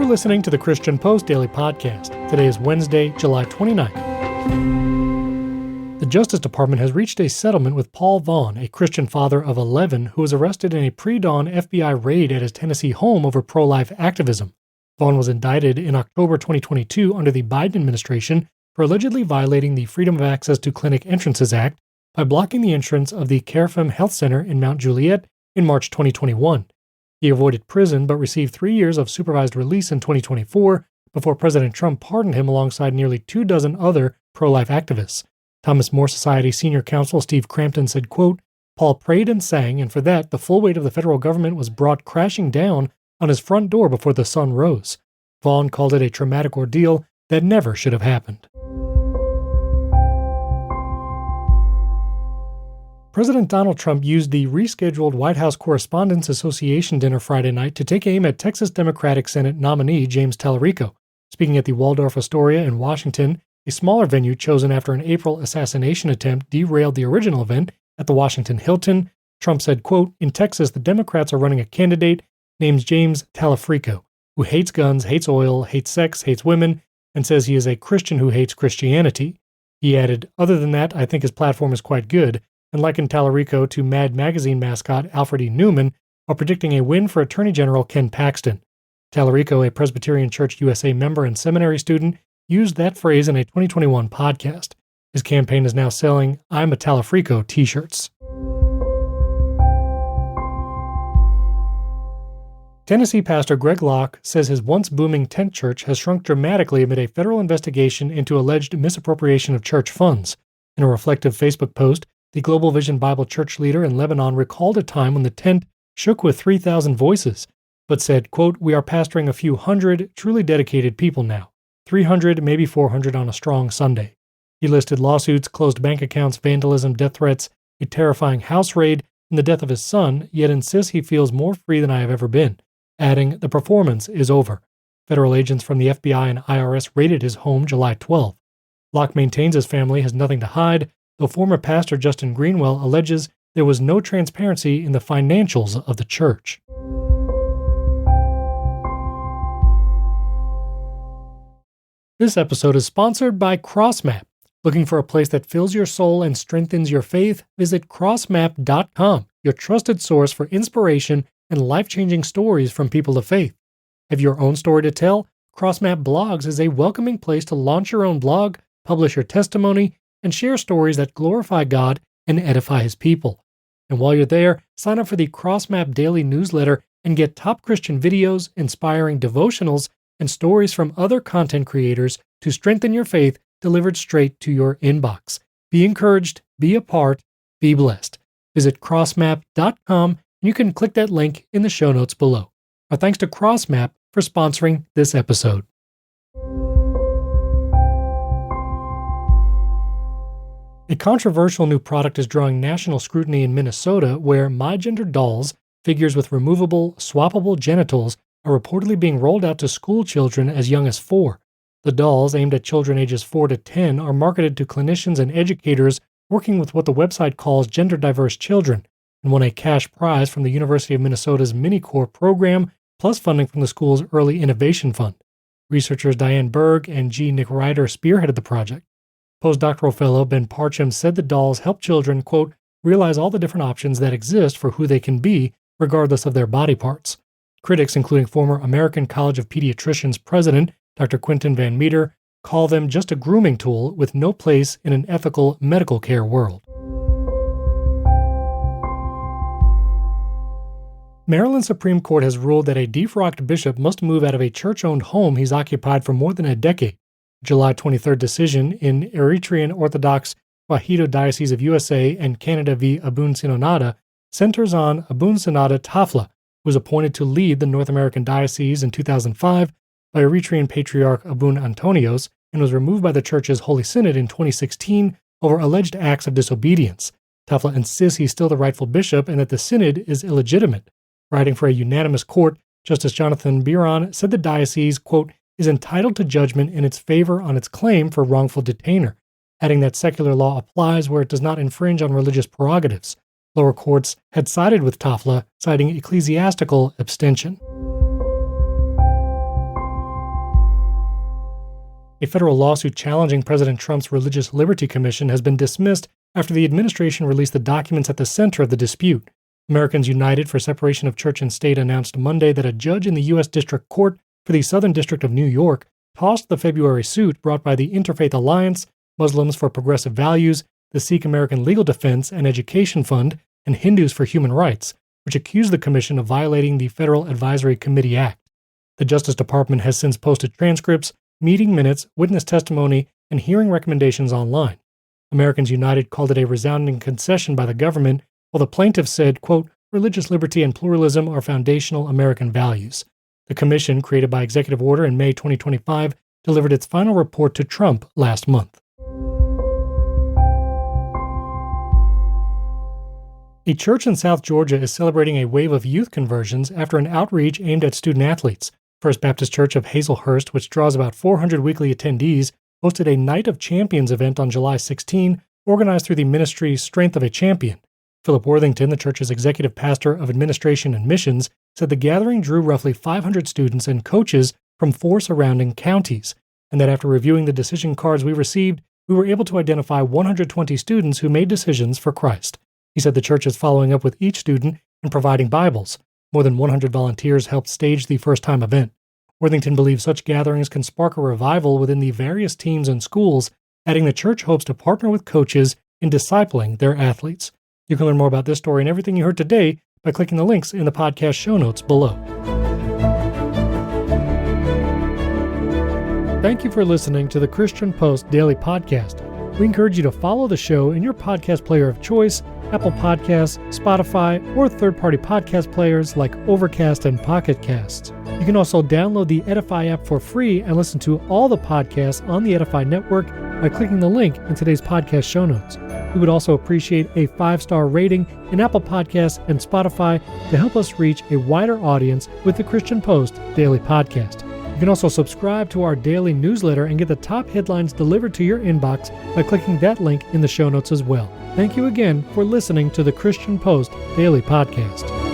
listening to the Christian Post Daily Podcast. Today is Wednesday, July 29th. The Justice Department has reached a settlement with Paul Vaughn, a Christian father of 11 who was arrested in a pre-dawn FBI raid at his Tennessee home over pro-life activism. Vaughn was indicted in October 2022 under the Biden administration for allegedly violating the Freedom of Access to Clinic Entrances Act by blocking the entrance of the Carafem Health Center in Mount Juliet in March 2021. He avoided prison but received 3 years of supervised release in 2024 before President Trump pardoned him alongside nearly 24 other pro-life activists. Thomas More Society senior counsel Steve Crampton said, quote, "Paul prayed and sang, and for that, the full weight of the federal government was brought crashing down on his front door before the sun rose." Vaughn called it a traumatic ordeal that never should have happened. President Donald Trump used the rescheduled White House Correspondents Association dinner Friday night to take aim at Texas Democratic Senate nominee James Talarico. Speaking at the Waldorf Astoria in Washington, a smaller venue chosen after an April assassination attempt derailed the original event at the Washington Hilton, Trump said, quote, "In Texas, the Democrats are running a candidate named James Talarico, who hates guns, hates oil, hates sex, hates women, and says he is a Christian who hates Christianity." He added, "Other than that, I think his platform is quite good," and likened Talarico to Mad Magazine mascot Alfred E. Newman while predicting a win for Attorney General Ken Paxton. Talarico, a Presbyterian Church USA member and seminary student, used that phrase in a 2021 podcast. His campaign is now selling "I'm a Talarico" t-shirts. Tennessee pastor Greg Locke says his once booming tent church has shrunk dramatically amid a federal investigation into alleged misappropriation of church funds. In a reflective Facebook post, the Global Vision Bible Church leader in Lebanon recalled a time when the tent shook with 3,000 voices, but said, quote, "We are pastoring a few hundred truly dedicated people now, 300, maybe 400 on a strong Sunday." He listed lawsuits, closed bank accounts, vandalism, death threats, a terrifying house raid, and the death of his son, yet insists he feels more free than I have ever been, adding, "The performance is over." Federal agents from the FBI and IRS raided his home July 12. Locke maintains his family has nothing to hide, though former pastor Justin Greenwell alleges there was no transparency in the financials of the church. This episode is sponsored by CrossMap. Looking for a place that fills your soul and strengthens your faith? Visit crossmap.com, your trusted source for inspiration and life-changing stories from people of faith. Have your own story to tell? CrossMap Blogs is a welcoming place to launch your own blog, publish your testimony, and share stories that glorify God and edify His people. And while you're there, sign up for the CrossMap Daily newsletter and get top Christian videos, inspiring devotionals, and stories from other content creators to strengthen your faith delivered straight to your inbox. Be encouraged, be a part, be blessed. Visit crossmap.com and you can click that link in the show notes below. Our thanks to CrossMap for sponsoring this episode. A controversial new product is drawing national scrutiny in Minnesota, where MyGender dolls, figures with removable, swappable genitals, are reportedly being rolled out to school children as young as 4. The dolls, aimed at children ages 4 to 10, are marketed to clinicians and educators working with what the website calls gender-diverse children, and won a cash prize from the University of Minnesota's MiniCore program, plus funding from the school's Early Innovation Fund. Researchers Diane Berg and G. Nick Ryder spearheaded the project. Postdoctoral fellow Ben Parcham said the dolls help children, quote, "realize all the different options that exist for who they can be, regardless of their body parts." Critics, including former American College of Pediatricians president Dr. Quentin Van Meter, call them just a grooming tool with no place in an ethical medical care world. Maryland Supreme Court has ruled that a defrocked bishop must move out of a church-owned home he's occupied for more than a decade. July 23rd decision in Eritrean Orthodox Wahedo Diocese of USA and Canada v. Abun Sinonada centers on Abun Sinonada Tafla, who was appointed to lead the North American Diocese in 2005 by Eritrean Patriarch Abun Antonios and was removed by the Church's Holy Synod in 2016 over alleged acts of disobedience. Tafla insists he's still the rightful bishop and that the Synod is illegitimate. Writing for a unanimous court, Justice Jonathan Biron said the diocese, quote, "is entitled to judgment in its favor on its claim for wrongful detainer," adding that secular law applies where it does not infringe on religious prerogatives. Lower courts had sided with Tafla, citing ecclesiastical abstention. A federal lawsuit challenging President Trump's Religious Liberty Commission has been dismissed after the administration released the documents at the center of the dispute. Americans United for Separation of Church and State announced Monday that a judge in the U.S. District Court for the Southern District of New York tossed the February suit brought by the Interfaith Alliance, Muslims for Progressive Values, the Sikh American Legal Defense and Education Fund, and Hindus for Human Rights, which accused the commission of violating the Federal Advisory Committee Act. The Justice Department has since posted transcripts, meeting minutes, witness testimony, and hearing recommendations online. Americans United called it a resounding concession by the government, while the plaintiffs said, quote, religious liberty and pluralism are foundational American values. The commission, created by executive order in May 2025, delivered its final report to Trump last month. A church in South Georgia is celebrating a wave of youth conversions after an outreach aimed at student athletes. First Baptist Church of Hazelhurst, which draws about 400 weekly attendees, hosted a Night of Champions event on July 16, organized through the ministry Strength of a Champion. Philip Worthington, the church's executive pastor of administration and missions, said the gathering drew roughly 500 students and coaches from 4 surrounding counties, and that after reviewing the decision cards we received, we were able to identify 120 students who made decisions for Christ. He said the church is following up with each student and providing Bibles. More than 100 volunteers helped stage the first-time event. Worthington believes such gatherings can spark a revival within the various teams and schools, adding the church hopes to partner with coaches in discipling their athletes. You can learn more about this story and everything you heard today by clicking the links in the podcast show notes below. Thank you for listening to the Christian Post Daily Podcast. We encourage you to follow the show in your podcast player of choice, Apple Podcasts, Spotify, or third-party podcast players like Overcast and Pocket Casts. You can also download the Edifi app for free and listen to all the podcasts on the Edifi network by clicking the link in today's podcast show notes. We would also appreciate a 5-star rating in Apple Podcasts and Spotify to help us reach a wider audience with the Christian Post Daily Podcast. You can also subscribe to our daily newsletter and get the top headlines delivered to your inbox by clicking that link in the show notes as well. Thank you again for listening to the Christian Post Daily Podcast.